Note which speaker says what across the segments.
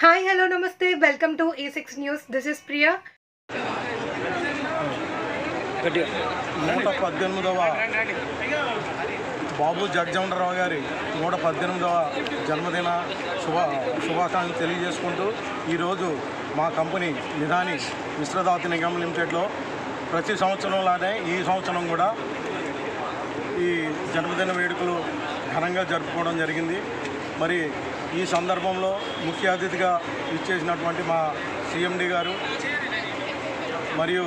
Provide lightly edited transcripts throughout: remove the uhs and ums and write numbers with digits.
Speaker 1: Hi, hello, namaste. Welcome to A6 News. This is Priya.
Speaker 2: 118వ బాబు జగజీవనరావు గారి 118వ జన్మదిన శుభాకాంక్షలు తెలియజేసుకుంటూ ఈరోజు మా కంపెనీ నిధాని మిశ్రధాతు నిగమ్ లిమిటెడ్లో ప్రతి సంవత్సరంలానే ఈ సంవత్సరం కూడా ఈ జన్మదిన వేడుకలు ఘనంగా జరుపుకోవడం జరిగింది. మరి ఈ సందర్భంలో ముఖ్య అతిథిగా ఇచ్చేసినటువంటి మా సిఎండి గారు మరియు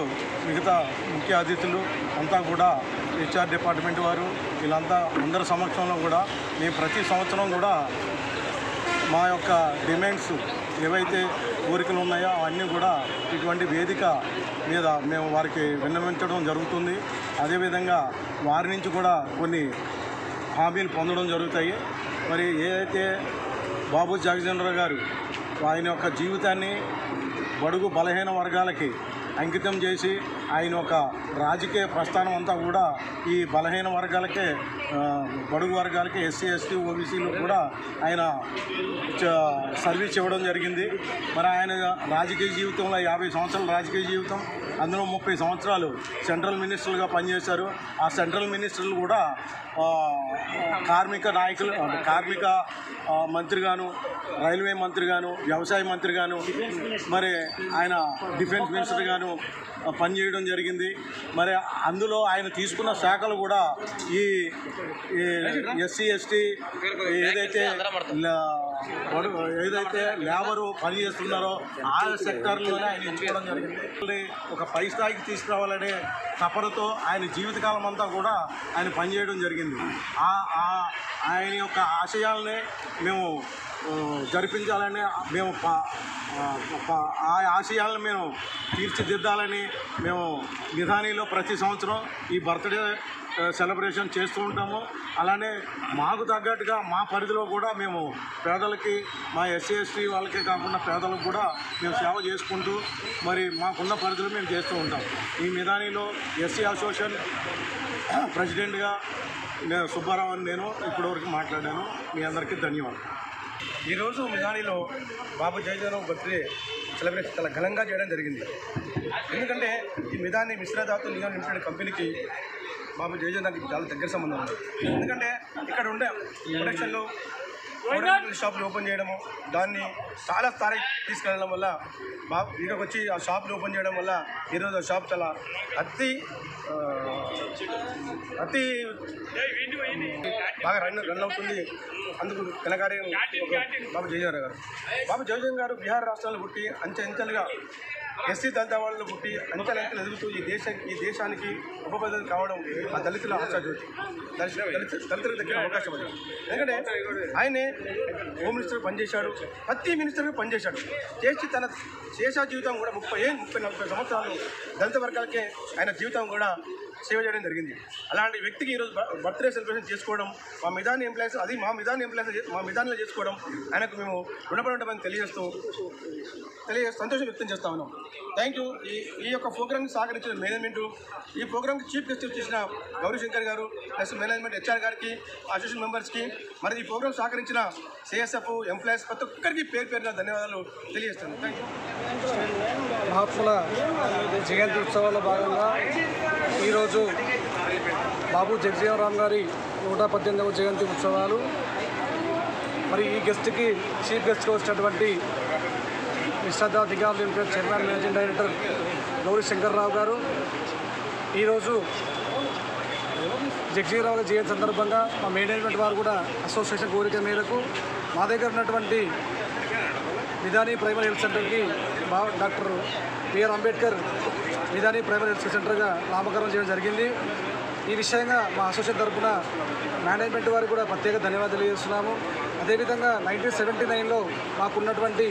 Speaker 2: మిగతా ముఖ్య అతిథులు అంతా కూడా హెచ్ఆర్ డిపార్ట్మెంట్ వారు వీళ్ళంతా అందరి సమక్షంలో కూడా మేము ప్రతి సంవత్సరం కూడా మా యొక్క డిమాండ్స్ ఏవైతే కోరికలు ఉన్నాయో అవన్నీ కూడా ఇటువంటి వేదిక మీద మేము వారికి విన్నవించడం జరుగుతుంది. అదేవిధంగా వారి నుంచి కూడా కొన్ని హామీలు పొందడం జరుగుతాయి. మరి ఏదైతే బాబు జగజీవనరావు గారు ఆయన యొక్క జీవితాన్ని బడుగు బలహీన వర్గాలకి అంకితం చేసి ఆయన ఒక రాజకీయ ప్రస్థానం అంతా కూడా ఈ బలహీన వర్గాలకే బడుగు వర్గాలకి ఎస్సీ ఎస్టీ ఓబీసీలు కూడా ఆయన సర్వీస్ ఇవ్వడం జరిగింది. మరి ఆయన రాజకీయ జీవితంలో 50 సంవత్సరాల రాజకీయ జీవితం, అందులో 30 సంవత్సరాలు సెంట్రల్ మినిస్టర్లుగా పనిచేశారు. ఆ సెంట్రల్ మినిస్టర్లు కూడా కార్మిక నాయకులు, కార్మిక మంత్రిగాను, రైల్వే మంత్రిగాను, వ్యవసాయ మంత్రిగాను, మరి ఆయన డిఫెన్స్ మినిస్టర్ గాను పనిచేయడం జరిగింది. మరి అందులో ఆయన తీసుకున్న శాఖలు కూడా ఈ ఎస్సీ ఎస్టీ ఏదైతే లేబరు పనిచేస్తున్నారో ఆ సెక్టార్లోనే ఆయన ఎంచుకోవడం జరిగింది. ఒక పై స్థాయికి తీసుకురావాలనే తపనతో ఆయన జీవితకాలం అంతా కూడా ఆయన పనిచేయడం జరిగింది. ఆయన యొక్క ఆశయాలనే మేము జరిపించాలని, మేము ఆ ఆశయాలను మేము తీర్చిదిద్దాలని మేము నిధానిలో ప్రతి సంవత్సరం ఈ బర్త్డే సెలబ్రేషన్ చేస్తూ ఉంటాము. అలానే మాకు తగ్గట్టుగా మా పరిధిలో కూడా మేము పేదలకి, మా ఎస్సీ ఎస్టీ వాళ్ళకే కాకుండా పేదలకు కూడా మేము సేవ చేసుకుంటూ మరి మాకున్న పరిధిలో మేము చేస్తూ ఉంటాం. ఈ నిధానిలో ఎస్సీ అసోసియేషన్ ప్రెసిడెంట్గా నేను సుబ్బారావు అని నేను ఇప్పటివరకు మాట్లాడాను. మీ అందరికీ ధన్యవాదాలు.
Speaker 3: ఈరోజు మిధానిలో బాబు జగజీవనరావు బర్త్డే సెలబ్రేషన్ చాలా ఘనంగా చేయడం జరిగింది. ఎందుకంటే ఈ మిధాని మిశ్రధాతు నిగమ్ లిమిటెడ్ కంపెనీకి బాబు జగజీవనరావుకి చాలా దగ్గర సంబంధం ఉంది. ఎందుకంటే ఇక్కడ ఉండే ప్రొడక్షన్లో షాపులు ఓపెన్ చేయడము, దాన్ని చాలా స్థాయికి తీసుకెళ్ళడం వల్ల ఇక్కడికి వచ్చి ఆ షాపులు ఓపెన్ చేయడం వల్ల ఈరోజు ఆ షాప్ చాలా అతి బాగా రన్ అవుతుంది. అందుకు ఘనకార్యం బాబు జగజీవనరావు గారు. బాబు జగజీవన్ గారు బీహార్ రాష్ట్రాల్లో పుట్టి అంచెంచెలుగా ఎస్సీ దళిత వాళ్ళు పుట్టి అంచెలంచెలు ఎదుగుతూ ఈ దేశానికి ఉపపదవి కావడం ఆ దళితుల ఆశాజ్యోతి. దళితులకు దగ్గర అవకాశం అది. ఎందుకంటే ఆయనే హోమ్ మినిస్టర్ పనిచేశాడు, ప్రతి మినిస్టర్గా పనిచేశాడు. చేసి తన శేషా జీవితం కూడా 30-40 సంవత్సరాలు దళిత వర్గాలకే ఆయన జీవితం కూడా సేవ చేయడం జరిగింది. అలాంటి వ్యక్తికి ఈరోజు బర్త్డే సెలబ్రేషన్ చేసుకోవడం, మా మిధాని ఎంప్లాయీస్ అది మా మిధానిలో చేసుకోవడం ఆయనకు మేము రుణపడి ఉంటామని తెలియజేస్తూ సంతోషం వ్యక్తం చేస్తా ఉన్నాం. Thank you. ఈ యొక్క ప్రోగ్రామ్కి సహకరించిన మేనేజ్మెంటు, ఈ ప్రోగ్రామ్కి చీఫ్ గెస్ట్ చేసిన గౌరీశంకర్ గారు, ప్లస్ మేనేజ్మెంట్ హెచ్ఆర్ గారికి, అసోసియేషన్ మెంబర్స్కి, మరి ఈ ప్రోగ్రామ్ సహకరించిన సిఎస్ఎఫ్ ఎంప్లాయీస్ ప్రతి ఒక్కరికి పేరున ధన్యవాదాలు తెలియజేస్తున్నాను. Thank you.
Speaker 4: మహాత్ముల జయంతి ఉత్సవాల్లో భాగంగా ఈరోజు బాబు జగజీవనరావు గారి 118వ జయంతి ఉత్సవాలు. మరి ఈ గెస్ట్కి చీఫ్ గెస్ట్గా వచ్చినటువంటి Mishra Dhatu Nigam limited chairman managing director Gauri Shankar Rao గారు ఈరోజు జగజీవనరావు గారి జయంతి సందర్భంగా మా మేనేజ్మెంట్ వారు కూడా అసోసియేషన్ కోరిక మేరకు మా దగ్గర ఉన్నటువంటి నిధాని ప్రైమరీ హెల్త్ సెంటర్కి doctor BR Ambedkar Nidhani primary health సెంటర్గా నామకరణం చేయడం జరిగింది. ఈ విషయంగా మా అసోసియేషన్ తరఫున మేనేజ్మెంట్ వారికి కూడా ప్రత్యేక ధన్యవాదాలు తెలియజేస్తున్నాము. అదేవిధంగా 1979లో మాకున్నటువంటి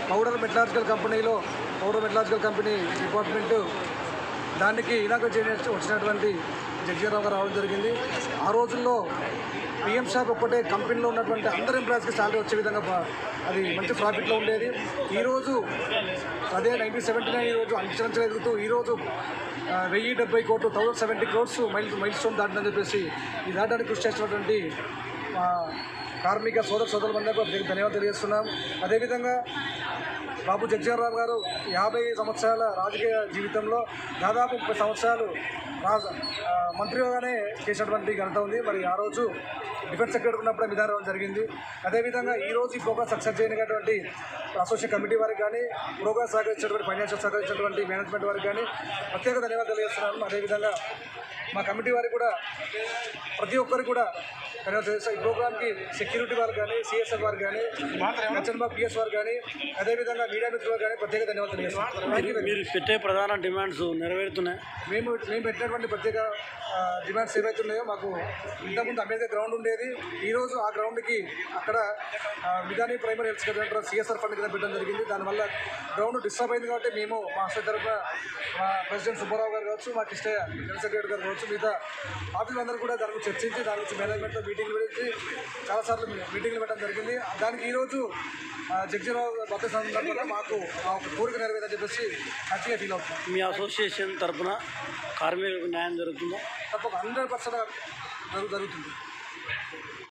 Speaker 4: పౌడర్ మెటలాజికల్ కంపెనీ డిపార్ట్మెంటు దానికి ఇనాగ్రేట్ చేయడానికి వచ్చినటువంటి జగజీవనరావు గారు రావడం జరిగింది. ఆ రోజుల్లో పిఎం షాప్ ఒక్కటే కంపెనీలో ఉన్నటువంటి అందరు ఎంప్లాయీస్కి శాలరీ వచ్చే విధంగా అది మంచి ప్రాఫిట్లో ఉండేది. ఈరోజు అదే 1979 ఈరోజు అంచెలంచెలు ఎదుగుతూ ఈరోజు 1070 కోట్లు 1070 crores మైల్ స్టోన్ దాటిందని చెప్పేసి ఈ దాటానికి కృషి చేసినటువంటి కార్మిక సోదరులందరికీ ధన్యవాదాలు తెలియజేస్తున్నాం. అదేవిధంగా బాబు జగజీవనరామ్ గారు 50 సంవత్సరాల రాజకీయ జీవితంలో దాదాపు 30 సంవత్సరాలు మంత్రిగానే చేసినటువంటి ఘనత ఉంది. మరి ఆ రోజు డిఫెన్స్ సెక్రటరీ ఉన్నప్పుడు విధానం జరిగింది. అదేవిధంగా ఈరోజు ఈ ప్రోగ్రామ్ సక్సెస్ చేయనటువంటి అసోసియేషన్ కమిటీ వారికి కానీ, ప్రోగ్రామ్ సహకరించినటువంటి ఫైనాన్షియల్ సహకరించినటువంటి మేనేజ్మెంట్ వారికి కానీ ప్రత్యేక ధన్యవాదాలు తెలియజేస్తున్నాను. అదేవిధంగా మా కమిటీ వారికి కూడా ప్రతి ఒక్కరికి కూడా ఈ ప్రోగ్రామ్కి సెక్యూరిటీ వారు కానీ, సిఎస్ఎఫ్ వారు కానీ, హెచ్ఎన్బాగ్ పిఎస్ వారు కానీ, అదేవిధంగా మీడియా మిత్రులు కానీ ప్రత్యేక ధన్యవాదాలు తెలియజేస్తున్నాం.
Speaker 5: మీరు పెట్టే ప్రధాన డిమాండ్స్ నెరవేరుతున్నాయి.
Speaker 4: మేము పెట్టినటువంటి ప్రత్యేక డిమాండ్స్ ఏవైతున్నాయో, మాకు ఇంతకుముందు అంబేద్కర్ గ్రౌండ్ ఉండేది. ఈరోజు ఆ గ్రౌండ్కి అక్కడ Midhani primary health centre CSR fund కింద పెట్టడం జరిగింది. దానివల్ల గ్రౌండ్ డిస్టర్బ్ అయింది. కాబట్టి మేము మా అసలు తరఫున మా ప్రెసిడెంట్ సుబ్బారావు గారు కావచ్చు, మా కిష్టయ్య జనరల్ సెక్రటరీ గారు కావచ్చు, మిగతా ఆఫీసులందరూ కూడా దాని గురించి చర్చించి దాని గురించి మేనేజ్మెంట్లో మీటింగ్లు పెట్టి చాలాసార్లు మీటింగ్లు పెట్టడం జరిగింది. దానికి ఈరోజు జగజీవనరామ్ బర్త్డే సందర్భంగా మాకు ఒక కోరిక నెరవేరని చెప్పేసి హ్యాపీగా ఫీల్ అవుతుంది.
Speaker 5: మీ అసోసియేషన్ తరఫున కార్మికులకు న్యాయం జరుగుతుందా?
Speaker 4: తప్పక 100% జరుగుతుంది.